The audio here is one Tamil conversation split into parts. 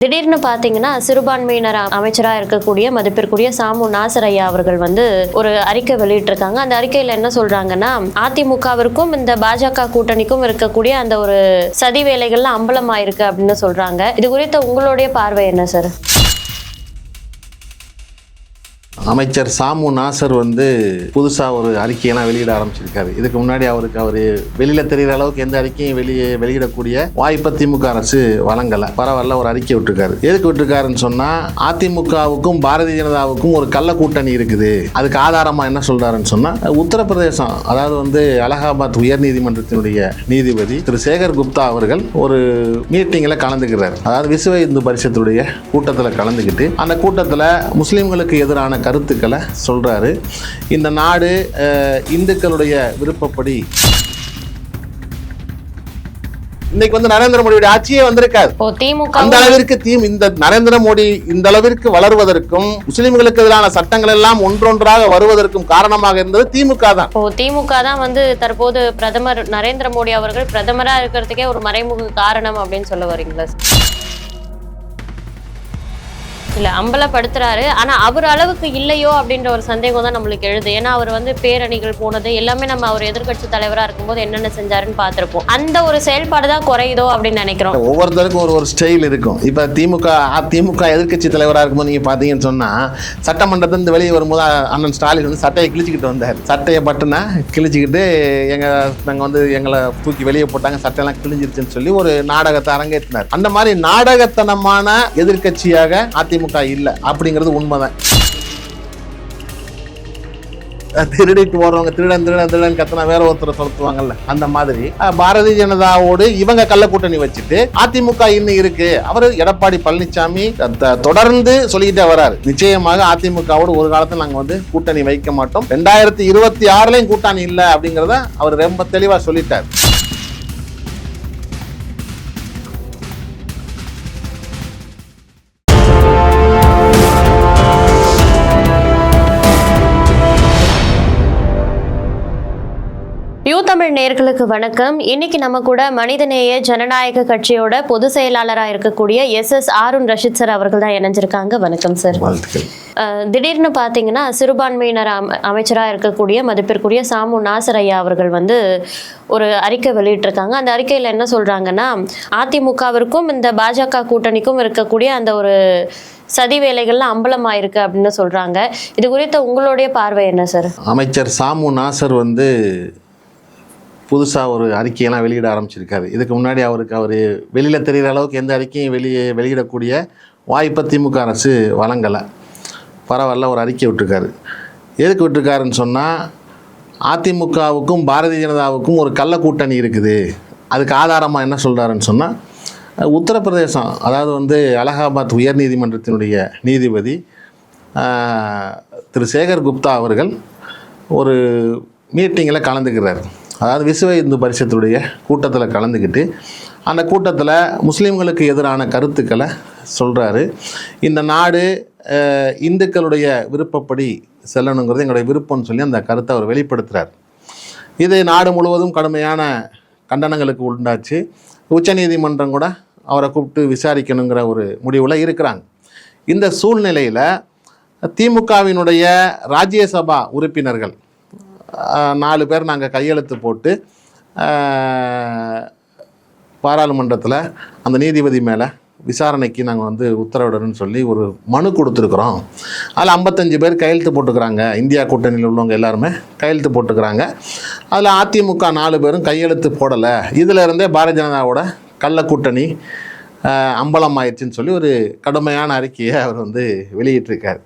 திடீர்னு பாத்தீங்கன்னா சிறுபான்மையினர் அமைச்சராக இருக்கக்கூடிய மதிப்பிற்குரிய சாமு நாசர் ஐயா அவர்கள் ஒரு அறிக்கை வெளியிட்டிருக்காங்க. அந்த அறிக்கையில என்ன சொல்றாங்கன்னா, அதிமுகவிற்கும் இந்த பாஜக கூட்டணிக்கும் இருக்கக்கூடிய அந்த ஒரு சதி வேலைகள்லாம் அம்பலமாயிருக்கு அப்படின்னு சொல்றாங்க. இது குறித்த உங்களுடைய பார்வை என்ன சார்? அமைச்சர் சாமு நாசர் புதுசாக ஒரு அறிக்கையெல்லாம் வெளியிட ஆரம்பிச்சிருக்காரு. இதுக்கு முன்னாடி அவர் வெளியில் தெரிகிற அளவுக்கு எந்த அறிக்கையும் வெளியிடக்கூடிய வாய்ப்பை திமுக அரசு வழங்கலை. பரவாயில்ல, ஒரு அறிக்கை விட்டுருக்காரு. எதுக்கு விட்டுருக்காருன்னு சொன்னால், அதிமுகவுக்கும் பாரதிய ஜனதாவுக்கும் ஒரு கள்ள கூட்டணி இருக்குது. அதுக்கு ஆதாரமாக என்ன சொல்கிறாருன்னு சொன்னால், உத்தரப்பிரதேசம் அதாவது அலகாபாத் உயர்நீதிமன்றத்தினுடைய நீதிபதி திரு சேகர் குப்தா அவர்கள் ஒரு மீட்டிங்கில் கலந்துக்கிறார். அதாவது விஸ்வ இந்து பரிஷத்துடைய கூட்டத்தில் கலந்துக்கிட்டு அந்த கூட்டத்தில் முஸ்லீம்களுக்கு எதிரான கருத்துக்களை சொல்றாரு. இந்த நாடு இந்துக்களுடைய விருப்பப்படி இன்னைக்கு நரேந்திர மோடியுடைய ஆட்சியே வந்திருக்காது. அந்த அளவிற்கு இந்த நரேந்திர மோடி இந்த அளவிற்கு வளர்வதற்கும் முஸ்லிம்களுக்கு எதிரான சட்டங்கள் எல்லாம் ஒன்றொன்றாக வருவதற்கும் காரணமாக இருந்தது திமுக தான். திமுக தான் தற்போது பிரதமர் நரேந்திர மோடி அவர்கள் பிரதமரா இருக்கிறதுக்கே ஒரு மறைமுக காரணம் அப்படின்னு சொல்ல வரீங்களா? இல்ல, அம்பலப்படுத்துறாரு. ஆனா அவர் அளவுக்கு இல்லையோ அப்படின்ற ஒரு சந்தேகம் தான் நம்மளுக்கு எழுது. ஏன்னா அவர் பேரணிகள் போனது எல்லாமே நம்ம அவர் எதிர்கட்சி தலைவரா இருக்கும்போது என்னென்ன செஞ்சாருன்னு பார்த்திருப்போம். அந்த ஒரு செயல்பாடு தான் குறையுதோ அப்படின்னு நினைக்கிறோம். ஒவ்வொருத்தருக்கும் ஒரு ஸ்டைல் இருக்கும். இப்ப திமுக எதிர்கட்சி தலைவரா இருக்கும்போது நீங்க பாத்தீங்கன்னு சொன்னா, சட்டமன்றத்திலிருந்து வெளியே வரும்போது அண்ணன் ஸ்டாலின் சட்டையை கிழிச்சுக்கிட்டு வந்தார். சட்டையை பட்டுனா கிழிச்சுக்கிட்டு நாங்க எங்களை தூக்கி வெளியே போட்டாங்க, சட்டையெல்லாம் கிழிஞ்சிருச்சுன்னு சொல்லி ஒரு நாடகத்தை அரங்கேற்றினார். அந்த மாதிரி நாடகத்தனமான எதிர்கட்சியாக அதிமுக இல்ல அப்படிங்கிறது உண்மைதான். திருடிட்டு போறவங்க திருடன் கத்தனா வேற ஒருத்தரை சொல்லுவாங்கல்ல, அந்த மாதிரி பாரதிய ஜனதாவோடு இவங்க கள்ள கூட்டணி வச்சுட்டு அதிமுக இன்னும் இருக்கு. அவர் எடப்பாடி பழனிசாமி தொடர்ந்து சொல்லிக்கிட்டே வராரு, நிச்சயமாக அதிமுகவோடு ஒரு காலத்தில் நாங்க கூட்டணி வைக்க மாட்டோம், 2026 கூட்டணி இல்ல அப்படிங்கறத அவர் ரொம்ப தெளிவா சொல்லிட்டார். தமிழ் நேயர்களுக்கு வணக்கம். இன்னைக்கு நம்ம கூட மனிதநேய ஜனநாயக கட்சியோட பொதுச் செயலாளராக இருக்கக்கூடிய SS ஆருண் ரஷீத் சார் அவர்கள் தான் இணைஞ்சிருக்காங்க. வணக்கம் சார். திடீர்னு பாத்தீங்கன்னா சிறுபான்மையினர் அமைச்சராக இருக்கக்கூடிய மதிப்பிற்குரிய சாமு நாசர் ஐயா அவர்கள் ஒரு அறிக்கை வெளியிட்டிருக்காங்க. அந்த அறிக்கையில என்ன சொல்றாங்கன்னா, அதிமுகவிற்கும் இந்த பாஜக கூட்டணிக்கும் இருக்கக்கூடிய அந்த ஒரு சதி வேலைகள்லாம் அம்பலமாயிருக்கு அப்படின்னு சொல்றாங்க. இது குறித்த உங்களுடைய பார்வை என்ன சார்? அமைச்சர் சாமு நாசர் புதுசாக ஒரு அறிக்கையெல்லாம் வெளியிட ஆரம்பிச்சிருக்காரு. இதுக்கு முன்னாடி அவர் வெளியில் தெரிகிற அளவுக்கு எந்த அறிக்கையும் வெளியிடக்கூடிய வாய்ப்பை திமுக அரசு வழங்கலை. பரவாயில்ல, ஒரு அறிக்கை விட்டுருக்காரு. எதுக்கு விட்டுருக்காருன்னு சொன்னால், அதிமுகவுக்கும் பாரதிய ஜனதாவுக்கும் ஒரு கள்ள கூட்டணி இருக்குது. அதுக்கு ஆதாரமாக என்ன சொல்கிறாருன்னு சொன்னால், உத்தரப்பிரதேசம் அதாவது அலகாபாத் உயர்நீதிமன்றத்தினுடைய நீதிபதி திரு சேகர் குப்தா அவர்கள் ஒரு மீட்டிங்கில் கலந்துக்கிறார். அதாவது விஸ்வ இந்து பரிஷத்துடைய கூட்டத்தில் கலந்துக்கிட்டு அந்த கூட்டத்தில் முஸ்லீம்களுக்கு எதிரான கருத்துக்களை சொல்கிறாரு. இந்த நாடு இந்துக்களுடைய விருப்பப்படி செல்லணுங்கிறது எங்களுடைய விருப்பம்னு சொல்லி அந்த கருத்தை அவர் வெளிப்படுத்துகிறார். இது நாடு முழுவதும் கடுமையான கண்டனங்களுக்கு உண்டாச்சு. உச்சநீதிமன்றம் கூட அவரை கூப்பிட்டு விசாரிக்கணுங்கிற ஒரு முடிவில் இருக்கிறாங்க. இந்த சூழ்நிலையில் திமுகவினுடைய ராஜ்யசபா உறுப்பினர்கள் 4 பேர் நாங்கள் கையெழுத்து போட்டு பாராளுமன்றத்தில் அந்த நீதிபதி மேலே விசாரணைக்கு நாங்கள் உத்தரவிடணும்னு சொல்லி ஒரு மனு கொடுத்துருக்குறோம். அதில் 55 பேர் கையெழுத்து போட்டுக்கிறாங்க. இந்தியா கூட்டணியில் உள்ளவங்க எல்லாருமே கையெழுத்து போட்டுக்கிறாங்க. அதில் அதிமுக 4 பேரும் கையெழுத்து போடலை. இதில் இருந்தே பாரதிய ஜனதாவோட கள்ள கூட்டணி அம்பலம் ஆயிடுச்சுன்னு சொல்லி ஒரு கடுமையான அறிக்கையை அவர் வெளியிட்டிருக்கார்.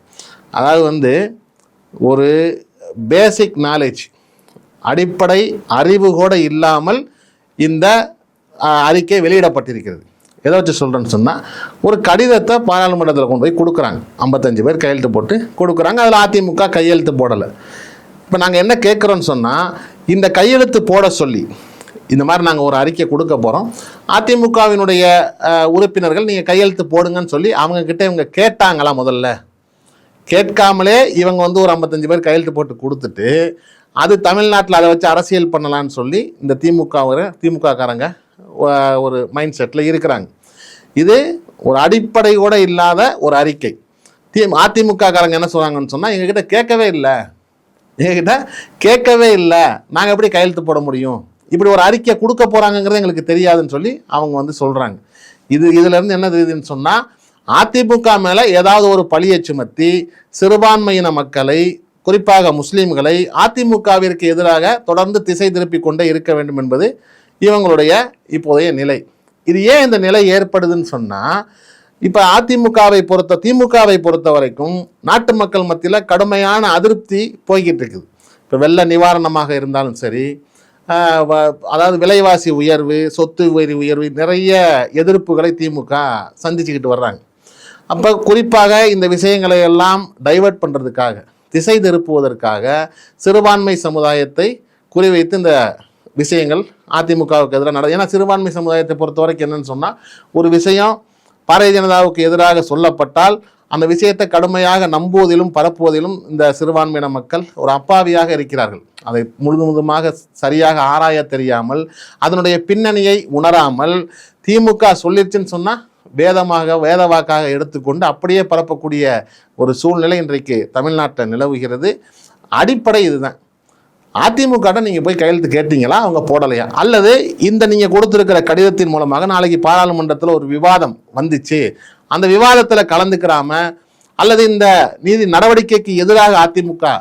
அதாவது ஒரு பேசிக் நாலேஜ், அடிப்படை அறிவு கூட இல்லாமல் இந்த அறிக்கை வெளியிடப்பட்டிருக்கிறது. எதை வச்சு சொல்கிறேன்னு சொன்னால், ஒரு கடிதத்தை பாராளுமன்றத்தில் கொண்டு போய் கொடுக்குறாங்க. 55 பேர் கையெழுத்து போட்டு கொடுக்குறாங்க. அதில் அதிமுக கையெழுத்து போடலை. இப்போ நாங்கள் என்ன கேட்குறோன்னு சொன்னால், இந்த கையெழுத்து போட சொல்லி இந்த மாதிரி நாங்கள் ஒரு அறிக்கை கொடுக்க போகிறோம், அதிமுகவினுடைய உறுப்பினர்கள் நீங்கள் கையெழுத்து போடுங்கன்னு சொல்லி அவங்கக்கிட்ட இவங்க கேட்டாங்களா? முதல்ல கேட்காமலே இவங்க ஒரு 55 பேர் கையெழுத்து போட்டு கொடுத்துட்டு அது தமிழ்நாட்டில் அதை வச்சு அரசியல் பண்ணலான்னு சொல்லி இந்த திமுககாரங்க ஒரு மைண்ட் செட்டில் இருக்கிறாங்க. இது ஒரு அடிப்படை கூட இல்லாத ஒரு அறிக்கை. அதிமுக காரங்க என்ன சொல்கிறாங்கன்னு சொன்னால், எங்ககிட்ட கேட்கவே இல்லை, நாங்கள் எப்படி கையெழுத்து போட முடியும், இப்படி ஒரு அறிக்கை கொடுக்க போகிறாங்கங்கிறது எங்களுக்கு தெரியாதுன்னு சொல்லி அவங்க வந்து சொல்கிறாங்க. இதுலேருந்து என்ன தெரியுதுன்னு சொன்னால், அதிமுக மேலே ஏதாவது ஒரு பழியை சுமத்தி சிறுபான்மையின மக்களை, குறிப்பாக முஸ்லீம்களை அதிமுகவிற்கு எதிராக தொடர்ந்து திசை திருப்பி கொண்டே இருக்க வேண்டும் என்பது இவங்களுடைய இப்போதைய நிலை. இது ஏன் இந்த நிலை ஏற்படுதுன்னு சொன்னால், இப்போ திமுகவை பொறுத்த வரைக்கும் நாட்டு மக்கள் மத்தியில் கடுமையான அதிருப்தி போய்கிட்டு இருக்குது. இப்போ வெள்ள நிவாரணமாக இருந்தாலும் சரி, அதாவது விலைவாசி உயர்வு, சொத்து வரி உயர்வு, நிறைய எதிர்ப்புகளை திமுக சந்திச்சுக்கிட்டு வர்றாங்க. அப்போ குறிப்பாக இந்த விஷயங்களை எல்லாம் டைவர்ட் பண்ணுறதுக்காக, திசை திருப்புவதற்காக சிறுபான்மை சமுதாயத்தை குறிவைத்து இந்த விஷயங்கள் அதிமுகவுக்கு எதிராக நடக்கும். ஏன்னா சிறுபான்மை சமுதாயத்தை பொறுத்த வரைக்கும் என்னன்னு சொன்னால், ஒரு விஷயம் பாரதிய ஜனதாவுக்கு எதிராக சொல்லப்பட்டால் அந்த விஷயத்தை கடுமையாக நம்புவதிலும் பரப்புவதிலும் இந்த சிறுபான்மையின மக்கள் ஒரு அப்பாவியாக இருக்கிறார்கள். அதை முழுவதுமாக சரியாக ஆராய தெரியாமல், அதனுடைய பின்னணியை உணராமல், திமுக சொல்லிருச்சுன்னு சொன்னால் வேத வாக்காக எடுத்துக்கொண்டு அப்படியே பரப்பக்கூடிய ஒரு சூழ்நிலை இன்றைக்கு தமிழ்நாட்டில் நிலவுகிறது. அடிப்படை இதுதான். அதிமுக நீங்கள் போய் கையெழுத்து கேட்டீங்களா, அவங்க போடலையா, அல்லது இந்த நீங்கள் கொடுத்துருக்கிற கடிதத்தின் மூலமாக நாளைக்கு பாராளுமன்றத்தில் ஒரு விவாதம் வந்துச்சு, அந்த விவாதத்தில் கலந்துக்கிறாம, அல்லது இந்த நீதி நடவடிக்கைக்கு எதிராக அதிமுக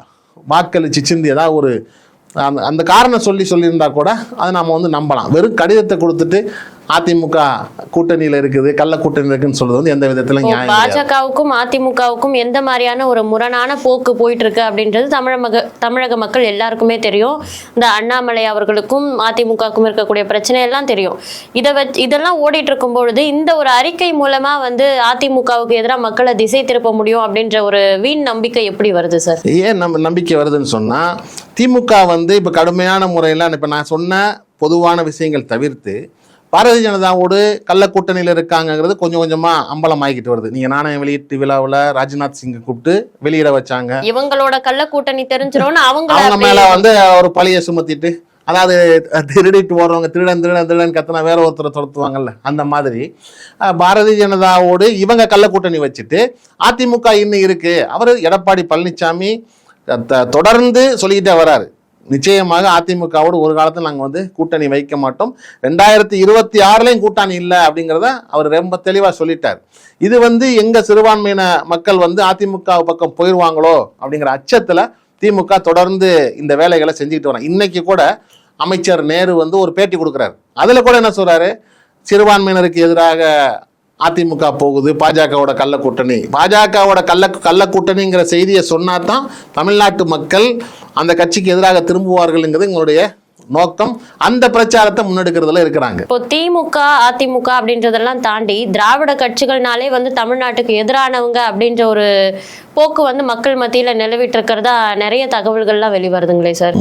வாக்களிச்சு சிந்தி ஏதாவது ஒரு அந்த காரணம் சொல்லியிருந்தா கூட அதை நாம் வந்து நம்பலாம். வெறும் கடிதத்தை கொடுத்துட்டு அதிமுக கூட்டணியில் இருக்குது, கள்ள கூட்டணி இருக்குன்னு சொல்றது வந்து எந்த விதத்துல நியாயம். பாஜகவுக்கும் அதிமுகவுக்கும் எந்த மாதிரியான ஒரு முரணான போக்கு போயிட்டு இருக்கு அப்படின்றது தமிழக மக்கள் எல்லாருக்குமே தெரியும். இந்த அண்ணாமலை அவர்களுக்கும் அதிமுகவுக்கும் இருக்கக்கூடிய பிரச்சனை எல்லாம் தெரியும். இதெல்லாம் ஓடிட்டு இருக்கும் பொழுது இந்த ஒரு அறிக்கை மூலமா வந்து அதிமுகவுக்கு எதிராக மக்களை திசை திருப்ப முடியும் அப்படின்ற ஒரு வீண் நம்பிக்கை எப்படி வருது சார்? ஏன் நம்பிக்கை வருதுன்னு சொன்னா, திமுக வந்து இப்ப கடுமையான முறையில் இப்ப நான் சொன்ன பொதுவான விஷயங்கள் தவிர்த்து பாரதிய ஜனதாவோடு கள்ள கூட்டணியில் இருக்காங்கிறது கொஞ்சம் கொஞ்சமா அம்பலம் ஆகிக்கிட்டு வருது. நீங்க நாணய வெளியீட்டு விழாவில் ராஜ்நாத் சிங் கூப்பிட்டு வெளியிட வச்சாங்க. இவங்களோட கள்ள கூட்டணி தெரிஞ்சிடும் அவங்க மேல வந்து ஒரு பழியை சுமத்திட்டு, அதாவது திருடிட்டு போறவங்க திருடன் கத்தனா வேற ஒருத்தரை துரத்துவாங்கல்ல, அந்த மாதிரி பாரதிய ஜனதாவோடு இவங்க கள்ள கூட்டணி வச்சுட்டு அதிமுக இன்னும் இருக்கு. அவர் எடப்பாடி பழனிசாமி தொடர்ந்து சொல்லிக்கிட்டே வராரு, நிச்சயமாக அதிமுகவோடு ஒரு காலத்தில் நாங்கள் வந்து கூட்டணி வைக்க மாட்டோம், 2026 கூட்டணி இல்லை அப்படிங்கிறத அவர் ரொம்ப தெளிவாக சொல்லிட்டார். இது வந்து எங்க சிறுபான்மையின மக்கள் வந்து அதிமுக பக்கம் போயிடுவாங்களோ அப்படிங்கிற அச்சத்தில் திமுக தொடர்ந்து இந்த வேலைகளை செஞ்சுக்கிட்டு வராங்க. இன்னைக்கு கூட அமைச்சர் நேரு வந்து ஒரு பேட்டி கொடுக்குறாரு. அதில் கூட என்ன சொல்றாரு, சிறுபான்மையினருக்கு எதிராக அதிமுக போகுது, பாஜகவோட கள்ள கூட்டணி, பாஜகவோட கள்ள கூட்டணிங்கிற செய்தியை சொன்னா தான் தமிழ்நாட்டு மக்கள் அந்த கட்சிக்கு எதிராக திரும்புவார்கள்ங்கிறது எங்களுடைய நோக்கம். அந்த பிரச்சாரத்தை முன்னெடுக்கிறதுல இருக்கிறாங்க. இப்போ திமுக அதிமுக அப்படின்றதெல்லாம் தாண்டி திராவிட கட்சிகள்னாலே வந்து தமிழ்நாட்டுக்கு எதிரானவங்க அப்படின்ற ஒரு போக்கு வந்து மக்கள் மத்தியில நிலவிட்டு இருக்கிறதா நிறைய தகவல்கள்லாம் வெளிவருதுங்களே சார்.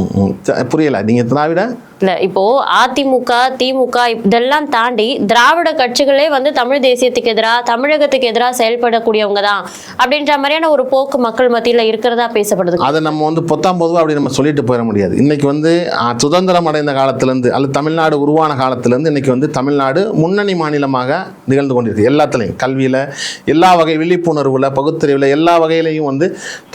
புரியல, நீங்க திராவிட இல்ல, இப்போ அதிமுக திமுக இதெல்லாம் தாண்டி திராவிட கட்சிகளே வந்து தமிழ் தேசியத்துக்கு எதிராக, தமிழகத்துக்கு எதிராக செயல்படக்கூடியவங்க தான் அப்படின்ற மாதிரியான ஒரு போக்கு மக்கள் மத்தியில இருக்கிறதா பேசப்படுது. அதை நம்ம வந்து பொதுவா அப்படி நம்ம சொல்லிட்டு போயிட முடியாது. இன்னைக்கு வந்து சுதந்திரம் அடைந்த காலத்திலிருந்து அல்லது தமிழ்நாடு உருவான காலத்திலிருந்து இன்னைக்கு வந்து தமிழ்நாடு முன்னணி மாநிலமாக நிகழ்ந்து கொண்டிருக்கு. எல்லாத்துலையும், கல்வியில, எல்லா வகை விழிப்புணர்வுல, பகுத்தறிவுல, எல்லா வகையிலையும் வந்து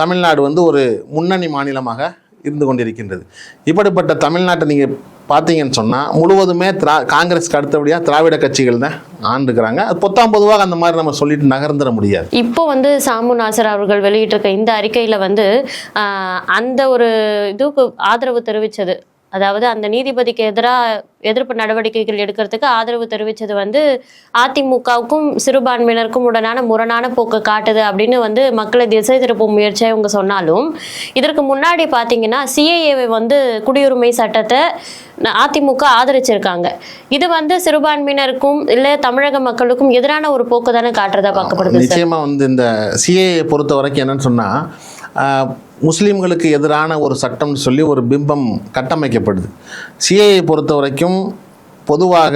தமிழ்நாடு வந்து ஒரு முன்னணி மாநிலமாக இருந்து கொண்டிருக்கின்றது. இப்படிப்பட்ட தமிழ்நாட்டை நீங்கள் பார்த்தீங்கன்னு சொன்னால் முழுவதுமே காங்கிரஸ்க்கு அடுத்தபடியாக திராவிட கட்சிகள் தான் ஆண்டுக்கிறாங்க. அது பொதுவாக அந்த மாதிரி நம்ம சொல்லிட்டு நகர்ந்துட முடியாது. இப்போ வந்து சாமு நாசர் அவர்கள் வெளியிட்டிருக்க இந்த அறிக்கையில் வந்து அந்த ஒரு இதுக்கு ஆதரவு தெரிவித்தது, அதாவது அந்த நீதிபதிக்கு எதிராக எதிர்ப்பு நடவடிக்கைகள் எடுக்கிறதுக்கு ஆதரவு தெரிவித்தது வந்து அதிமுகவுக்கும் சிறுபான்மையினருக்கும் உடனான முரணான போக்கு காட்டுது அப்படின்னு வந்து மக்களை திசை திருப்பும் முயற்சியை இவங்க சொன்னாலும், இதற்கு முன்னாடி பார்த்தீங்கன்னா சிஏஏவை வந்து குடியுரிமை சட்டத்தை அதிமுக ஆதரிச்சிருக்காங்க. இது வந்து சிறுபான்மையினருக்கும் இல்லை தமிழக மக்களுக்கும் எதிரான ஒரு போக்கு தானே காட்டுறதா பார்க்கப்படுது. நிச்சயமா வந்து இந்த சிஏஏ பொறுத்த வரைக்கும் என்னன்னு சொன்னா, முஸ்லீம்களுக்கு எதிரான ஒரு சட்டம்னு சொல்லி ஒரு பிம்பம் கட்டமைக்கப்படுது. சிஏஏ பொறுத்த வரைக்கும் பொதுவாக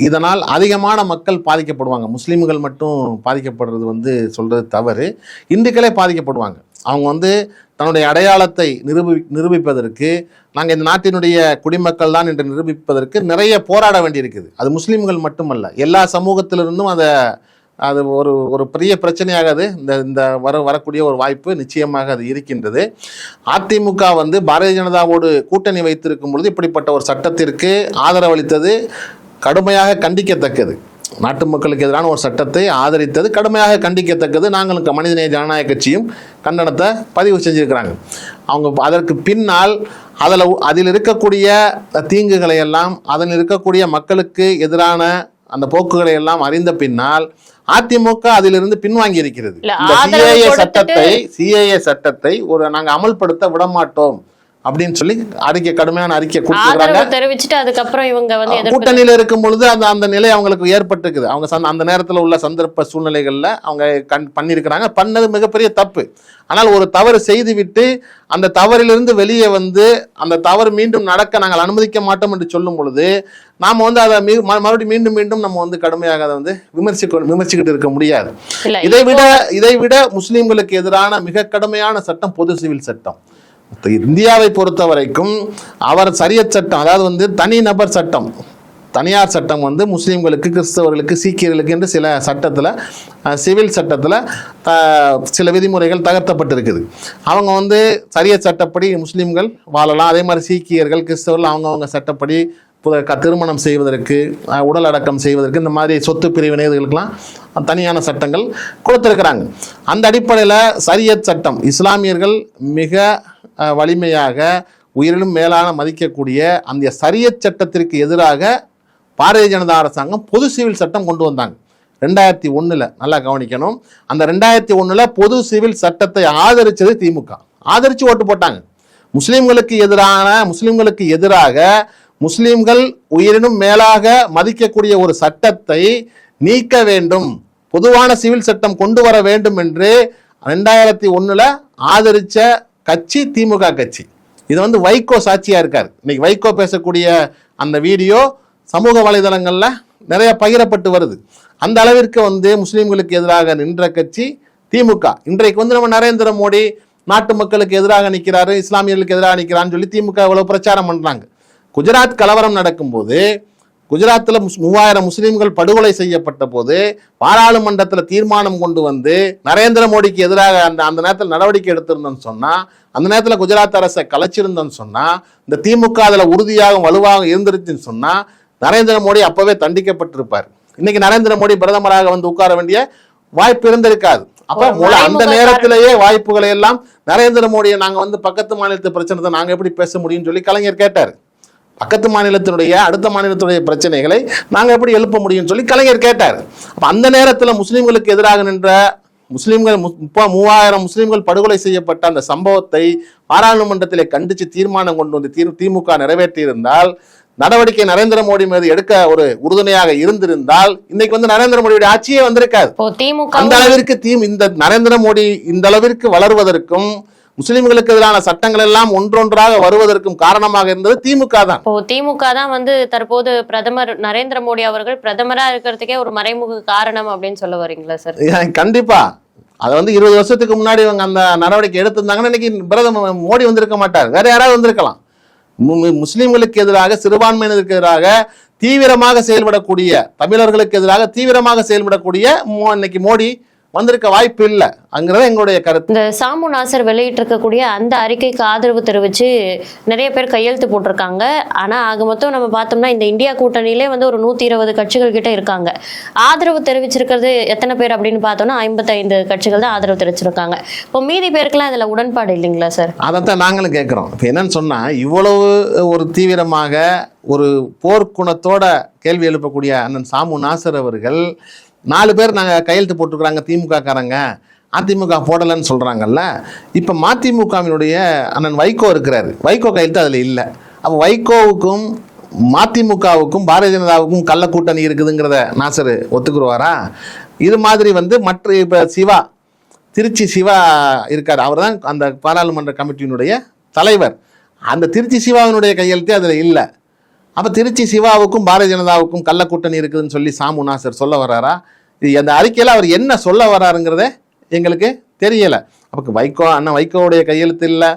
இதனால் அதிகமான மக்கள் பாதிக்கப்படுவாங்க. முஸ்லீம்கள் மட்டும் பாதிக்கப்படுறது வந்து சொல்கிறது தவறு, இந்துக்களே பாதிக்கப்படுவாங்க. அவங்க வந்து தன்னுடைய அடையாளத்தை நிரூபிப்பதற்கு, நாங்கள் இந்த நாட்டினுடைய குடிமக்கள் தான் என்று நிரூபிப்பதற்கு நிறைய போராட வேண்டியிருக்குது. அது முஸ்லீம்கள் மட்டுமல்ல, எல்லா சமூகத்திலிருந்தும் அது ஒரு பெரிய பிரச்சனையாக இந்த வரக்கூடிய ஒரு வாய்ப்பு நிச்சயமாக அது இருக்கின்றது. அதிமுக வந்து பாரதிய ஜனதாவோடு கூட்டணி வைத்திருக்கும் பொழுது இப்படிப்பட்ட ஒரு சட்டத்திற்கு ஆதரவளித்தது கடுமையாக கண்டிக்கத்தக்கது. நாட்டு மக்களுக்கு எதிரான ஒரு சட்டத்தை ஆதரித்தது கடுமையாக கண்டிக்கத்தக்கது. நாங்களும் மனிதநேய ஜனநாயக கட்சியும் கண்டனத்தை பதிவு செஞ்சுருக்கிறாங்க. அவங்க அதற்கு பின்னால் அதில் இருக்கக்கூடிய தீங்குகளை எல்லாம், அதில் இருக்கக்கூடிய மக்களுக்கு எதிரான அந்த போக்குகளை எல்லாம் அறிந்த பின்னால் அதிமுக அதிலிருந்து பின்வாங்கி இருக்கிறது. சிஏஏ சட்டத்தை நாங்கள் அமல்படுத்த விடமாட்டோம் அப்படின்னு சொல்லி கடுமையான அறிக்கை தெரிவிச்சுட்டு அதுக்கப்புறம் இவங்க வந்து கூட்டணியில இருக்கும் பொழுது அந்த நிலை அவங்களுக்கு ஏற்பட்டிருக்குது. அவங்க அந்த நேரத்தில் உள்ள சந்தர்ப்ப சூழ்நிலைகள்ல அவங்க பண்ணியிருக்கிறாங்க. பண்ணது மிகப்பெரிய தப்பு. ஆனால் ஒரு தவறு செய்துவிட்டு அந்த தவறிலிருந்து வெளியே வந்து அந்த தவறு மீண்டும் நடக்க நாங்கள் அனுமதிக்க மாட்டோம் என்று சொல்லும் பொழுது நாம வந்து அதை மறுபடியும் மீண்டும் நம்ம வந்து கடுமையாக அதை வந்து விமர்சிக்கிட்டு இருக்க முடியாது. இதை விட முஸ்லீம்களுக்கு எதிரான மிக கடுமையான சட்டம் பொது சிவில் சட்டம். இந்தியாவை பொறுத்த வரைக்கும் சரியத் சட்டம், அதாவது வந்து தனிநபர் சட்டம், தனியார் சட்டம் வந்து முஸ்லீம்களுக்கு, கிறிஸ்தவர்களுக்கு, சீக்கியர்களுக்கு என்று சில சட்டத்தில், சிவில் சட்டத்தில் சில விதிமுறைகள் தகர்த்தப்பட்டிருக்குது. அவங்க வந்து சரியத் சட்டப்படி முஸ்லீம்கள் வாழலாம். அதே மாதிரி சீக்கியர்கள், கிறிஸ்தவர்கள் அவங்க சட்டப்படி திருமணம் செய்வதற்கு, உடல் அடக்கம் செய்வதற்கு, இந்த மாதிரி சொத்து பிரிவினை இதுகளுக்கெல்லாம் தனியான சட்டங்கள் கொடுத்திருக்கிறாங்க. அந்த அடிப்படையில் சரியத் சட்டம் இஸ்லாமியர்கள் மிக வலிமையாக உயிரிலும் மேலான மதிக்கக்கூடிய அந்த சரியத் சட்டத்திற்கு எதிராக பாரதிய ஜனதா அரசாங்கம் பொது சிவில் சட்டம் கொண்டு வந்தாங்க 2001. நல்லா கவனிக்கணும். அந்த 2001 பொது சிவில் சட்டத்தை ஆதரிச்சது திமுக. ஆதரிச்சு ஓட்டு போட்டாங்க. முஸ்லிம்களுக்கு எதிராக முஸ்லிம்கள் உயிரினும் மேலாக மதிக்கக்கூடிய ஒரு சட்டத்தை நீக்க வேண்டும், பொதுவான சிவில் சட்டம் கொண்டு வர வேண்டும் என்று 2001 ஆதரிச்ச கட்சி திமுக கட்சி. இது வந்து வைகோ சாட்சியா இருக்காரு. இன்னைக்கு வைகோ பேசக்கூடிய அந்த வீடியோ சமூக வலைதளங்கள்ல நிறைய பகிரப்பட்டு வருது. அந்த அளவிற்கு வந்து முஸ்லீம்களுக்கு எதிராக நின்ற கட்சி திமுக. இன்றைக்கு வந்து நம்ம நரேந்திர மோடி நாட்டு மக்களுக்கு எதிராக நிற்கிறாரு, இஸ்லாமியர்களுக்கு எதிராக நிற்கிறான்னு சொல்லி திமுக இவ்வளவு பிரச்சாரம் பண்றாங்க. குஜராத் கலவரம் நடக்கும்போது, குஜராத்தில் 3000 முஸ்லீம்கள் படுகொலை செய்யப்பட்ட போது பாராளுமன்றத்தில் தீர்மானம் கொண்டு வந்து நரேந்திர மோடிக்கு எதிராக அந்த நேரத்தில் நடவடிக்கை எடுத்திருந்தோன்னு சொன்னா, அந்த நேரத்தில் குஜராத் அரசை கலைச்சிருந்தோன்னு சொன்னா, இந்த திமுக அதில் உறுதியாக வலுவாக இருந்துருச்சுன்னு சொன்னா நரேந்திர மோடி அப்பவே தண்டிக்கப்பட்டிருப்பார். இன்னைக்கு நரேந்திர மோடி பிரதமராக வந்து உட்கார வேண்டிய வாய்ப்பு இருந்திருக்காது. அப்ப அந்த நேரத்திலேயே வாய்ப்புகளை எல்லாம் நரேந்திர மோடியை நாங்க வந்து பக்கத்து மாநிலத்து பிரச்சனை நாங்க எப்படி பேச முடியும்னு சொல்லி கலைஞர் கேட்டார். பக்கத்து மாநிலத்தினுடைய அடுத்த மாநிலத்துடைய பிரச்சனைகளை நாங்கள் எப்படி எழுப்ப முடியும்னு சொல்லி கலைஞர் கேட்டார். அப்போ அந்த நேரத்தில் முஸ்லீம்களுக்கு எதிராக நின்ற 3000 முஸ்லீம்கள் படுகொலை செய்யப்பட்ட அந்த சம்பவத்தை பாராளுமன்றத்திலே கண்டித்து தீர்மானம் கொண்டு வந்து திமுக நிறைவேற்றியிருந்தால், நடவடிக்கை நரேந்திர மோடி மீது எடுக்க ஒரு உறுதுணையாக இருந்திருந்தால் இன்னைக்கு வந்து நரேந்திர மோடியுடைய ஆட்சியே வந்திருக்காது. அந்த அளவிற்கு இந்த நரேந்திர மோடி இந்த அளவிற்கு வளர்வதற்கும் முஸ்லிம்களுக்கு எதிரான சட்டங்கள் எல்லாம் ஒன்றொன்றாக வருவதற்கும் காரணமாக இருந்தது திமுக தான். திமுக தான் வந்து தற்போது பிரதமர் நரேந்திர மோடி அவர்கள் பிரதமரா இருக்கிறதுக்கே ஒரு மறைமுக காரணம் அப்படின்னு சொல்ல வரீங்களா சார்? கண்டிப்பா. அதை வந்து 20 வருஷத்துக்கு முன்னாடி இவங்க அந்த நடவடிக்கை எடுத்திருந்தாங்கன்னா இன்னைக்கு பிரதமர் மோடி வந்திருக்க மாட்டார், வேற யாராவது வந்திருக்கலாம். முஸ்லிம்களுக்கு எதிராக, சிறுபான்மையினருக்கு எதிராக தீவிரமாக செயல்படக்கூடிய, தமிழர்களுக்கு எதிராக தீவிரமாக செயல்படக்கூடிய இன்னைக்கு மோடி வந்திருக்க வாய்ப்பு இல்லை அங்கிறத எங்களுடைய கருத்து. இந்த சாமு நாசர் வெளியிட்டிருக்கக்கூடிய அந்த அறிக்கைக்கு ஆதரவு தெரிவித்து நிறைய பேர் கையெழுத்து போட்டிருக்காங்க. ஆனால் ஆக மொத்தம் நம்ம பார்த்தோம்னா இந்த இந்தியா கூட்டணியிலே வந்து ஒரு 120 கட்சிகள் கிட்ட இருக்காங்க. ஆதரவு தெரிவிச்சிருக்கிறது எத்தனை பேர் அப்படின்னு பார்த்தோம்னா 55 கட்சிகள் தான் ஆதரவு தெரிவிச்சிருக்காங்க. இப்போ மீதி பேருக்குலாம் இதில் உடன்பாடு இல்லைங்களா சார்? அதைத்தான் நாங்களும் கேட்குறோம். இப்போ என்னன்னு சொன்னால், இவ்வளவு ஒரு தீவிரமாக ஒரு போர்க்குணத்தோட கேள்வி எழுப்பக்கூடிய அண்ணன் சாமு நாசர் அவர்கள் 4 பேர் நாங்கள் கையெழுத்து போட்டுருக்குறாங்க திமுக காரங்க, அதிமுக போடலைன்னு சொல்கிறாங்கல்ல. இப்போ மதிமுகவினுடைய அண்ணன் வைகோ இருக்கிறாரு, வைகோ கையெழுத்து அதில் இல்லை. அப்போ வைகோவுக்கும் மதிமுகவுக்கும் பாரதிய ஜனதாவுக்கும் கள்ள கூட்டணி இருக்குதுங்கிறத நாசர் ஒத்துக்குருவாரா? இது மாதிரி வந்து மற்ற இப்போ சிவா, திருச்சி சிவா இருக்கார், அவர் தான் அந்த பாராளுமன்ற கமிட்டியினுடைய தலைவர். அந்த திருச்சி சிவாவினுடைய கையெழுத்து அதில் இல்லை. அப்போ திருச்சி சிவாவுக்கும் பாரதிய ஜனதாவுக்கும் கள்ள கூட்டணி இருக்குதுன்னு சொல்லி சாமு நாசர் சொல்ல வர்றாரா? அந்த அறிக்கையில் அவர் என்ன சொல்ல வர்றாருங்கிறத எங்களுக்கு தெரியலை. அப்போ அண்ணன் வைகோவுடைய கையெழுத்து இல்லை,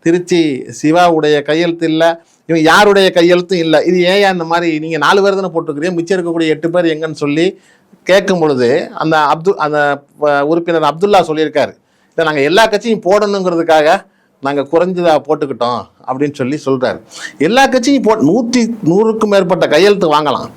திருச்சி சிவாவுடைய கையெழுத்து இல்லை, இவங்க யாருடைய கையெழுத்தும் இல்லை. இது ஏன் இந்த மாதிரி நீங்கள் 4 பேர் தானே போட்டுருக்கிறீங்க, மிச்சம் இருக்கக்கூடிய 8 பேர் எங்கன்னு சொல்லி கேட்கும் பொழுது அந்த உறுப்பினர் அப்துல்லா சொல்லியிருக்காரு, இதை நாங்கள் எல்லா கட்சியும் போடணுங்கிறதுக்காக நாங்கள் குறைஞ்சதாக போட்டுக்கிட்டோம் அப்படின்னு சொல்லி சொல்கிறாரு. எல்லா கட்சியும் 100க்கும் மேற்பட்ட கையெழுத்து வாங்கலாம்,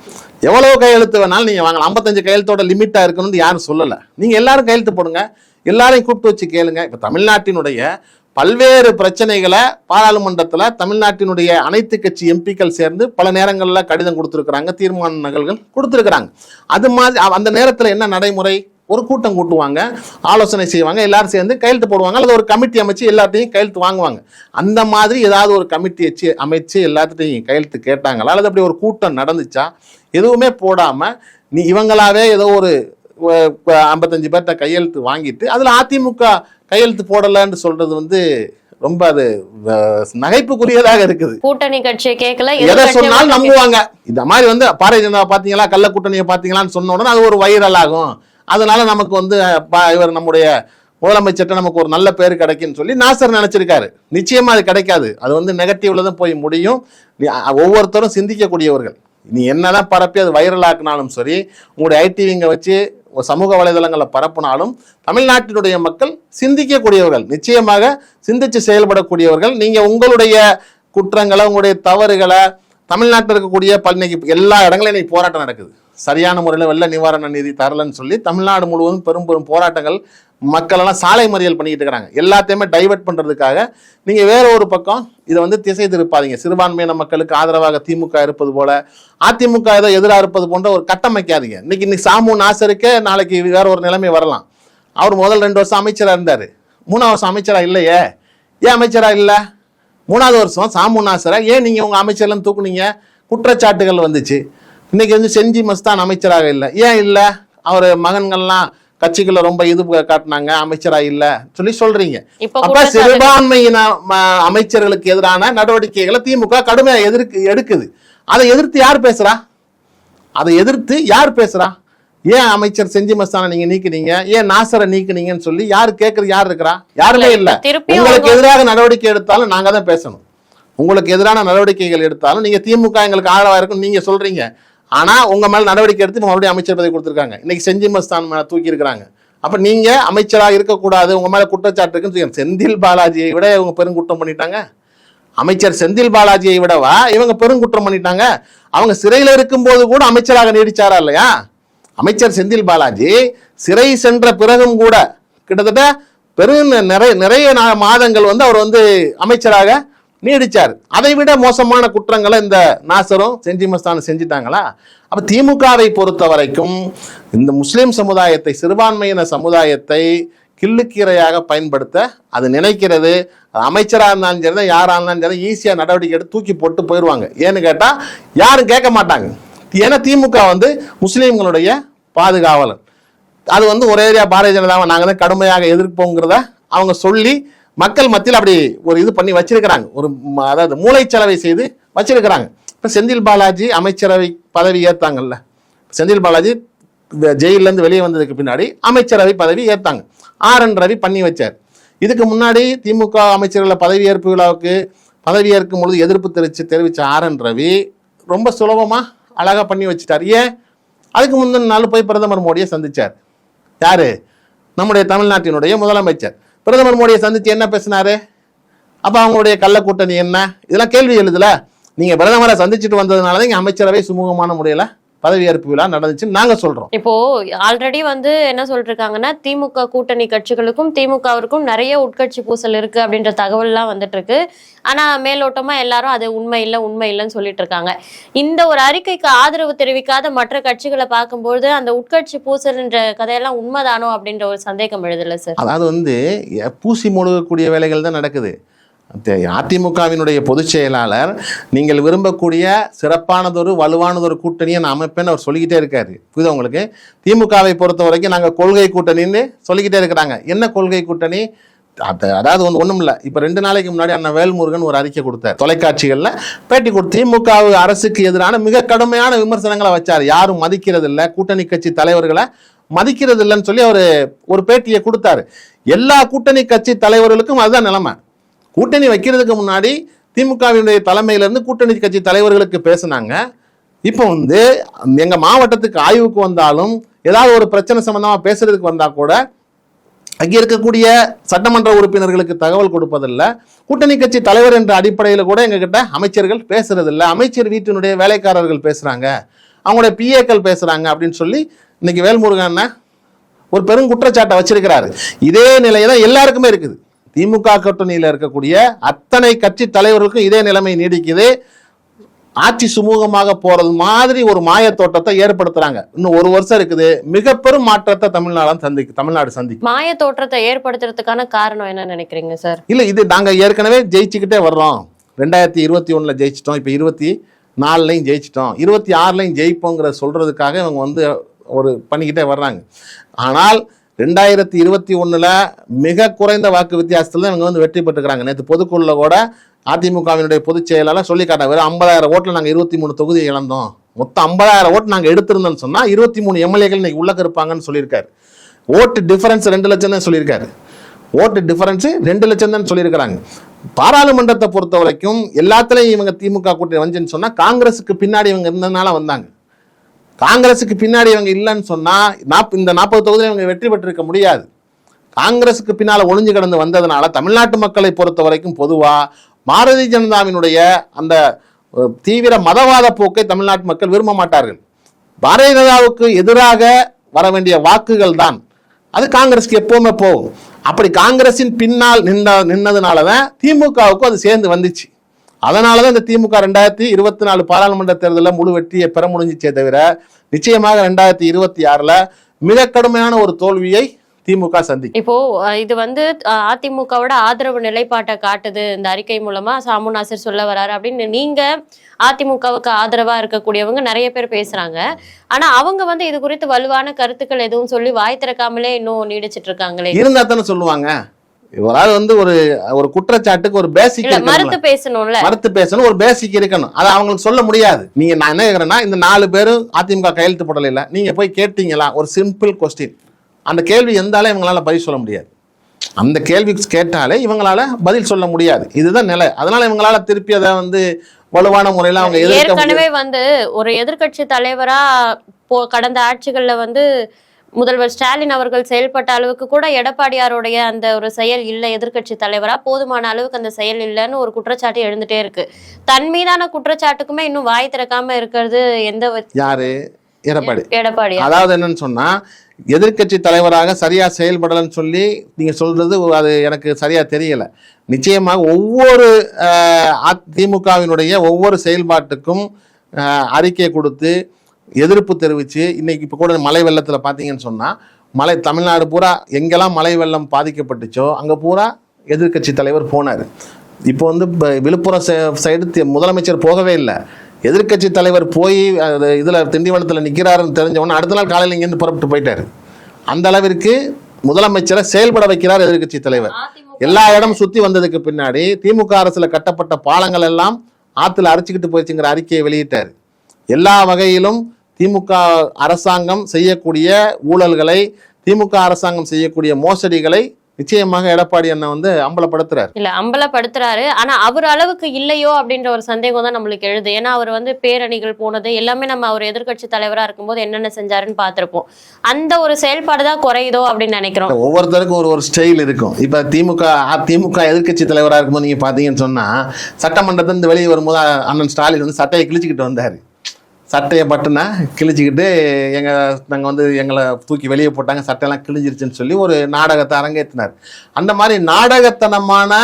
எவ்வளோ கையெழுத்து வேணாலும் நீங்கள் வாங்கலாம். 55 கையெழுத்தோட லிமிட்டாக இருக்கணும்னு யாரும் சொல்லலை. நீங்கள் எல்லாரும் கையெழுத்து போடுங்க, எல்லாரையும் கூப்பிட்டு வச்சு கேளுங்க. இப்போ தமிழ்நாட்டினுடைய பல்வேறு பிரச்சனைகளை பாராளுமன்றத்தில் தமிழ்நாட்டினுடைய அனைத்து கட்சி எம்பிக்கள் சேர்ந்து பல நேரங்களில் கடிதம் கொடுத்துருக்குறாங்க, தீர்மான நகல்கள் கொடுத்துருக்குறாங்க. அது மாதிரி அந்த நேரத்தில் என்ன நடைமுறை, ஒரு கூட்டம் கூட்டுவாங்க, ஆலோசனை செய்வாங்க, எல்லாரும் சேர்ந்து கையெழுத்து போடுவாங்க, அல்லது ஒரு கமிட்டி அமைச்சு எல்லாத்தையும் கையெழுத்து வாங்குவாங்க. அந்த மாதிரி ஏதாவது ஒரு கமிட்டி அமைச்சு எல்லாத்தையும் கையெழுத்து கேட்டாங்களா, அல்லது அப்படி ஒரு கூட்டம் நடந்துச்சா? எதுவுமே போடாமல் இவங்களாவே ஏதோ ஒரு 55 பேர்கிட்ட கையெழுத்து வாங்கிட்டு அதில் அதிமுக கையெழுத்து போடலன்னு சொல்றது ரொம்ப அது நகைப்புக்குரியதாக இருக்குது. கூட்டணி கட்சியை கேட்கல, எதை சொன்னாலும் நம்புவாங்க. இந்த மாதிரி பாரதிய ஜனதா பாத்தீங்களா, கள்ள கூட்டணியை பாத்தீங்களான்னு சொன்ன உடனே அது ஒரு வைரல் ஆகும். அதனால நமக்கு இவர் நம்முடைய முதலமைச்சர்கிட்ட நமக்கு ஒரு நல்ல பேர் கிடைக்குன்னு சொல்லி நாசர் நினைச்சிருக்காரு. நிச்சயமா அது கிடைக்காது. அது நெகட்டிவ்ல தான் போய் முடியும். ஒவ்வொருத்தரும் சிந்திக்கக்கூடியவர்கள். நீ என்னதான் பரப்பி அது வைரல் ஆக்கினாலும் சரி, உங்களுடைய ஐடிவிங்க வச்சு சமூக வலைதளங்களில் பரப்புனாலும் தமிழ்நாட்டினுடைய மக்கள் சிந்திக்கக்கூடியவர்கள், நிச்சயமாக சிந்திச்சு செயல்படக்கூடியவர்கள். நீங்க உங்களுடைய குற்றங்களை, உங்களுடைய தவறுகளை, தமிழ்நாட்டில் இருக்கக்கூடிய இன்னைக்கு எல்லா இடங்களும் இன்னைக்கு போராட்டம் நடக்குது. சரியான முறையில் வெள்ள நிவாரண நிதி தரலன்னு சொல்லி தமிழ்நாடு முழுவதும் பெரும் பெரும் போராட்டங்கள், மக்கள் எல்லாம் சாலை மறியல் பண்ணிக்கிட்டு இருக்கிறாங்க. எல்லாத்தையுமே டைவர்ட் பண்றதுக்காக நீங்க வேற ஒரு பக்கம் இதை திசை திருப்பாதீங்க. சிறுபான்மையின மக்களுக்கு ஆதரவாக திமுக இருப்பது போல அதிமுக ஏதோ எதிராக இருப்பது போன்ற ஒரு கட்டமைக்காதீங்க. இன்னைக்கு சாமு நாசருக்கே நாளைக்கு வேற ஒரு நிலைமை வரலாம். அவர் முதல் 2 வருஷம் அமைச்சராக இருந்தார், 3ஆவது வருஷம் அமைச்சராக இல்லையே. ஏன் அமைச்சராக இல்லை? 3ஆவது வருஷம் சாமு நாசரை ஏன் நீங்க உங்க அமைச்சர்லாம் தூக்குனீங்க? குற்றச்சாட்டுகள் வந்துச்சு. இன்னைக்கு செஞ்சி மஸ்தான் அமைச்சராக இல்லை. ஏன் இல்லை? அவர் மகன்கள்லாம் கட்சிகளை ரொம்ப இது காட்டினாங்க, அமைச்சராக இல்ல சொல்லி சொல்றீங்க. அப்ப சிறுபான்மையின அமைச்சர்களுக்கு எதிரான நடவடிக்கைகளை திமுக கடுமையா எடுக்குது. அதை எதிர்த்து யார் பேசுறா? ஏன் அமைச்சர் செஞ்சி மஸ்தானை நீங்க நீக்கினீங்க, ஏன் நாசரை நீக்கினீங்கன்னு சொல்லி யாரு கேட்கறது? யார் இருக்கிறா? யாருமே இல்ல. உங்களுக்கு எதிராக நடவடிக்கை எடுத்தாலும் நாங்க தான் பேசணும். உங்களுக்கு எதிரான நடவடிக்கைகள் எடுத்தாலும் நீங்க திமுக எங்களுக்கு ஆதரவா இருக்கும் நீங்க சொல்றீங்க. ஆனா உங்க மேல நடவடிக்கை எடுத்து மறுபடியும் அமைச்சர் பதவி கொடுத்துருக்காங்க. இன்னைக்கு செஞ்சி மஸ்தான் மேல தூக்கி இருக்கிறாங்க. அப்ப நீங்க அமைச்சராக இருக்கக்கூடாது, உங்க மேல குற்றச்சாட்டு இருக்குன்னு செந்தில் பாலாஜியை விட இவங்க பெருங்குற்றம் பண்ணிட்டாங்க. அமைச்சர் செந்தில் பாலாஜியை விடவா இவங்க பெருங்குற்றம் பண்ணிட்டாங்க? அவங்க சிறையில் இருக்கும் போது கூட அமைச்சராக நீடிச்சாரா இல்லையா? அமைச்சர் செந்தில் பாலாஜி சிறை சென்ற பிறகும் கூட கிட்டத்தட்ட நிறைய மாதங்கள் அவர் அமைச்சராக நீடிச்சார். அதை விட மோசமான குற்றங்களை இந்த நாசரும் செஞ்சி மஸ்தானும் செஞ்சிட்டாங்களா? அப்ப திமுகவை பொறுத்த வரைக்கும் இந்த முஸ்லிம் சமுதாயத்தை, சிறுபான்மையின சமுதாயத்தை கிள்ளுக்கீரையாக பயன்படுத்த அது நினைக்கிறது. அமைச்சராக இருந்தாலும் சரி, யாரா இருந்தாலும் சரி, ஈஸியா நடவடிக்கை எடுத்து தூக்கி போட்டு போயிடுவாங்க. ஏன்னு கேட்டா யாரும் கேட்க மாட்டாங்க. ஏன்னா திமுக முஸ்லிம்களுடைய பாதுகாவலர். அது ஒரேடியா பாரதிய ஜனதாவை நாங்க தான் கடுமையாக எதிர்ப்போங்கிறத அவங்க சொல்லி மக்கள் மத்தியில் அப்படி ஒரு இது பண்ணி வச்சிருக்கிறாங்க. அதாவது மூளைச்சலவை செய்து வச்சிருக்கிறாங்க. இப்ப செந்தில் பாலாஜி அமைச்சரவை பதவி ஏத்தாங்கல்ல, செந்தில் பாலாஜி ஜெயிலிருந்து வெளியே வந்ததுக்கு பின்னாடி அமைச்சரவை பதவி ஏத்தாங்க. RN ரவி பண்ணி வச்சார். இதுக்கு முன்னாடி திமுக அமைச்சர்களை பதவியேற்பு விழாவுக்கு பதவியேற்கும் பொழுது எதிர்ப்பு தெரிவித்த RN ரவி ரொம்ப சுலபமா அழகா பண்ணி வச்சுட்டார். ஏன்? அதுக்கு முந்தின நாள் போய் பிரதமர் மோடியை சந்திச்சார். யாரு? நம்முடைய தமிழ்நாட்டினுடைய முதலமைச்சர் பிரதமர் மோடியை சந்திச்சு என்ன பேசினாரு? அப்ப அவங்களுடைய கள்ள கூட்டணி என்ன? இதெல்லாம் கேள்வி எழுதுல. நீங்க பிரதமரை சந்திச்சுட்டு வந்ததுனாலதான் இங்க அமைச்சரவை சுமூகமான முறையில பதவியேற்பு விழா நடந்துச்சுன்னு நாங்க சொல்றோம். இப்போ ஆல்ரெடி என்ன சொல்லிருக்காங்கன்னா, திமுக கூட்டணி கட்சிகளுக்கும் திமுகவிற்கும் நிறைய உட்கட்சி பூசல் இருக்கு அப்படின்ற தகவல் எல்லாம் வந்துட்டு இருக்கு. ஆனா மேலோட்டமா எல்லாரும் அது உண்மை இல்லைன்னு சொல்லிட்டு இருக்காங்க. இந்த ஒரு அறிக்கைக்கு ஆதரவு தெரிவிக்காத மற்ற கட்சிகளை பார்க்கும்போது அந்த உட்கட்சி பூசல்ன்ற கதையெல்லாம் உண்மைதானோ அப்படின்ற ஒரு சந்தேகம் எழுதல சார். அதாவது பூசி மூழ்கக்கூடிய வேலைகள் தான் நடக்குது. அதிமுகவினுடைய பொதுச் செயலாளர் நீங்கள் விரும்பக்கூடிய சிறப்பானதொரு வலுவானதொரு கூட்டணியை நான் அமைப்பேன்னு அவர் சொல்லிக்கிட்டே இருக்காரு. புரியுதா உங்களுக்கு? திமுகவை பொறுத்த வரைக்கும் நாங்கள் கொள்கை கூட்டணின்னு சொல்லிக்கிட்டே இருக்கிறாங்க. என்ன கொள்கை கூட்டணி? அதாவது ஒன்றும் இல்லை. இப்போ 2 நாளைக்கு முன்னாடி அண்ணன் வேல்முருகன் ஒரு அறிக்கை கொடுத்தார், தொலைக்காட்சிகளில் பேட்டி கொடுத்து திமுக அரசுக்கு எதிரான மிக கடுமையான விமர்சனங்களை வச்சார். யாரும் மதிக்கிறது இல்லை, கூட்டணி கட்சி தலைவர்களை மதிக்கிறது இல்லைன்னு சொல்லி அவர் ஒரு பேட்டியை கொடுத்தாரு. எல்லா கூட்டணி கட்சி தலைவர்களுக்கும் அதுதான் நிலைமை. கூட்டணி வைக்கிறதுக்கு முன்னாடி திமுகவினுடைய தலைமையிலிருந்து கூட்டணி கட்சி தலைவர்களுக்கு பேசினாங்க. இப்போ எங்க மாவட்டத்துக்கு ஆய்வுக்கு வந்தாலும் ஏதாவது ஒரு பிரச்சனை சம்பந்தமா பேசுறதுக்கு வந்தா கூட அங்கே இருக்கக்கூடிய சட்டமன்ற உறுப்பினர்களுக்கு தகவல் கொடுப்பதில்லை. கூட்டணி கட்சி தலைவர் என்ற அடிப்படையில் கூட எங்ககிட்ட அமைச்சர்கள் பேசுறதில்லை. அமைச்சர் வீட்டினுடைய வேலைக்காரர்கள் பேசுறாங்க, அவங்களுடைய பிஏக்கள் பேசுறாங்க அப்படின்னு சொல்லி இன்னைக்கு வேல்முருகன் ஒரு பெரும் குற்றச்சாட்டை வச்சிருக்கிறாரு. இதே நிலைதான் எல்லாருக்குமே இருக்குது. திமுக கூட்டணியில் இருக்கக்கூடிய அத்தனை கட்சி தலைவர்களுக்கும் இதே நிலைமை நீடிக்குது. ஆட்சி சுமூகமாக போறது மாதிரி ஒரு மாய தோட்டத்தை ஏற்படுத்துறாங்க. இன்னும் ஒரு வருஷம் இருக்குது, மிக பெரும் மாற்றத்தை தமிழ்நாடு சந்திக்கும். மாய தோற்றத்தை ஏற்படுத்துறதுக்கான காரணம் என்ன நினைக்கிறீங்க சார்? இல்ல, இது நாங்க ஏற்கனவே ஜெயிச்சுக்கிட்டே வர்றோம். 2021 ஜெயிச்சிட்டோம், இப்ப 24 ஜெயிச்சிட்டோம், 26 ஜெயிப்போங்கிற சொல்றதுக்காக இவங்க ஒரு பண்ணிக்கிட்டே வர்றாங்க. ஆனால் 2021 மிக குறைந்த வாக்கு வித்தியாசத்துல இவங்க வெற்றி பெற்றுக்கிறாங்க. நேற்று பொதுக்குழுல கூட அதிமுகவினுடைய பொதுச் செயலாளர் சொல்லி காட்டாங்க, வெறும் 50,000 ஓட்டுல நாங்க 23 தொகுதியை இழந்தோம், மொத்தம் 50,000 ஓட்டு நாங்க எடுத்திருந்தோம்னு சொன்னா 23 எம்எல்ஏக்கள் இன்னைக்கு உள்ளக்க இருப்பாங்கன்னு சொல்லியிருக்காரு. ஓட்டு டிஃபரன்ஸ் 2 லட்சம் தான் சொல்லியிருக்காரு. ஓட்டு டிஃபரன்ஸ் 2 லட்சம் தான் சொல்லியிருக்கிறாங்க. பாராளுமன்றத்தை பொறுத்த வரைக்கும் எல்லாத்துலயும் இவங்க திமுக கூட்டணி வந்துன்னு சொன்னா காங்கிரஸுக்கு பின்னாடி இவங்க இருந்ததுனால வந்தாங்க. காங்கிரஸுக்கு பின்னாடி இவங்க இல்லைன்னு சொன்னா இந்த 40 தொகுதியில் இவங்க வெற்றி பெற்றிருக்க முடியாது. காங்கிரஸுக்கு பின்னால ஒளிஞ்சு கிடந்து வந்ததுனால தமிழ்நாட்டு மக்களை பொறுத்த வரைக்கும் பொதுவா பாரதிய ஜனதாவினுடைய அந்த தீவிர மதவாத போக்கை தமிழ்நாட்டு மக்கள் விரும்ப மாட்டார்கள். பாரதிய ஜனதாவுக்கு எதிராக வர வேண்டிய வாக்குகள் தான் அது காங்கிரஸுக்கு எப்பவுமே போகும். அப்படி காங்கிரஸின் பின்னால் நின்னதுனாலதான் திமுகவுக்கும் அது சேர்ந்து வந்துச்சு. அதனாலதான் இந்த திமுக 2024 பாராளுமன்ற தேர்தலில் முழு வெற்றியை பெற முடிஞ்சிச்சே தவிர நிச்சயமாக 2026 மிக கடுமையான ஒரு தோல்வியை திமுக சந்திக்கும். இப்போ இது அதிமுகவோட ஆதரவு நிலைப்பாட்டை காட்டுது இந்த அறிக்கை மூலமா சாமு நாசர் சொல்ல வராரு அப்படின்னு நீங்க அதிமுகவுக்கு ஆதரவா இருக்கக்கூடியவங்க நிறைய பேர் பேசுறாங்க. ஆனா அவங்க இது குறித்து வலுவான கருத்துக்கள் எதுவும் சொல்லி வாய் திறக்காமலே இன்னும் நீடிச்சிட்டு இருக்காங்களே. இருந்தா தானே சொல்லுவாங்க. இவரால் ஒரு குற்றச்சாட்டுக்கு ஒரு பேசிக் மறுத்து பேசணும், ஒரு பேசிக் இருக்கணும். அதை அவங்களுக்கு சொல்ல முடியாது. நீங்க நான் என்ன கேக்குறேன்னா, இந்த 4 பேரும் அதிமுக கையெழுத்து போடல, நீங்க போய் கேட்டீங்களா? ஒரு சிம்பிள் கொஸ்டின். அந்த கேள்வி எந்தாலே இவங்களால பதில் சொல்ல முடியாது. அந்த கேள்வி கேட்டாலே இவங்களால பதில் சொல்ல முடியாது. இதுதான் நிலை. அதனால இவங்களால திருப்பி அதை வலுவான முறையில அவங்க ஏற்கனவே ஒரு எதிர்கட்சி தலைவரா கடந்த ஆட்சிகள்ல முதல்வர் ஸ்டாலின் அவர்கள் செயல்பட்ட அளவுக்கு கூட எடப்பாடியாருடைய அந்த ஒரு செயல் இல்லை, எதிர்கட்சி தலைவரா போதுமான அளவுக்கு அந்த செயல் இல்லைன்னு ஒரு குற்றச்சாட்டு எழுந்துட்டே இருக்கு. தன் மீதான குற்றச்சாட்டுக்குமே இன்னும் வாய் திறக்காம இருக்கிறது யாரு? எடப்பாடி. அதாவது என்னன்னு சொன்னா, எதிர்கட்சி தலைவராக சரியா செயல்படலன்னு சொல்லி நீங்க சொல்றது அது எனக்கு சரியா தெரியல. நிச்சயமாக ஒவ்வொரு திமுகவினுடைய ஒவ்வொரு செயல்பாட்டுக்கும் அறிக்கை கொடுத்து எதிர்ப்பு தெரிவித்து இன்னைக்கு இப்போ கூட மழை வெள்ளத்தில் பார்த்தீங்கன்னு சொன்னால் தமிழ்நாடு பூரா எங்கெல்லாம் மழை வெள்ளம் பாதிக்கப்பட்டுச்சோ அங்கே பூரா எதிர்கட்சி தலைவர் போனார். இப்போ விழுப்புரம் சைடு முதலமைச்சர் போகவே இல்லை. எதிர்கட்சி தலைவர் போய் இதில் திண்டிவனத்தில் நிற்கிறாருன்னு தெரிஞ்சவொன்னே அடுத்த நாள் காலையில் இங்கேருந்து புறப்பட்டு போயிட்டார். அந்த அளவிற்கு முதலமைச்சரை செயல்பட வைக்கிறார் எதிர்கட்சி தலைவர். எல்லா இடமும் சுற்றி வந்ததுக்கு பின்னாடி திமுக அரசில் கட்டப்பட்ட பாலங்கள் எல்லாம் ஆற்றுல அரைச்சிக்கிட்டு போயிடுச்சுங்கிற அறிக்கையை வெளியிட்டார். எல்லா வகையிலும் திமுக அரசாங்கம் செய்யக்கூடிய ஊழல்களை, திமுக அரசாங்கம் செய்யக்கூடிய மோசடிகளை நிச்சயமாக எடப்பாடி அண்ணன் அம்பலப்படுத்துறாரு. இல்ல அம்பலப்படுத்துறாரு, ஆனா அவர் அளவுக்கு இல்லையோ அப்படின்ற ஒரு சந்தேகம் தான் நம்மளுக்கு எழுது. ஏன்னா அவர் பேரணிகள் போனது எல்லாமே நம்ம அவர் எதிர்கட்சி தலைவரா இருக்கும்போது என்னென்ன செஞ்சாருன்னு பார்த்திருப்போம். அந்த ஒரு செயல்பாடு தான் குறையுதோ அப்படின்னு நினைக்கிறோம். ஒவ்வொருத்தருக்கும் ஒரு ஸ்டைல் இருக்கும். இப்ப திமுக எதிர்கட்சி தலைவரா இருக்கும்போது நீங்க பாத்தீங்கன்னு சொன்னா, சட்டமன்றத்திலிருந்து வெளியே வரும்போது அண்ணன் ஸ்டாலின் சட்டையை கிழிச்சுக்கிட்டு வந்தாரு. சட்டையை பட்டுனா கிழிச்சிக்கிட்டு நாங்கள் எங்களை தூக்கி வெளியே போட்டாங்க, சட்டையெல்லாம் கிழிஞ்சிருச்சுன்னு சொல்லி ஒரு நாடகத்தை அரங்கேற்றினார். அந்த மாதிரி நாடகத்தனமான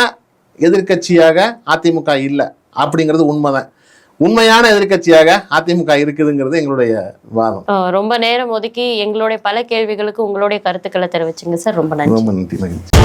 எதிர்கட்சியாக அதிமுக இல்லை அப்படிங்கிறது உண்மைதான். உண்மையான எதிர்கட்சியாக அதிமுக இருக்குதுங்கிறது எங்களுடைய வாதம். ரொம்ப நேரம் ஒதுக்கி எங்களுடைய பல கேள்விகளுக்கு உங்களுடைய கருத்துக்களை தெரிவிச்சுங்க சார். ரொம்ப நன்றி.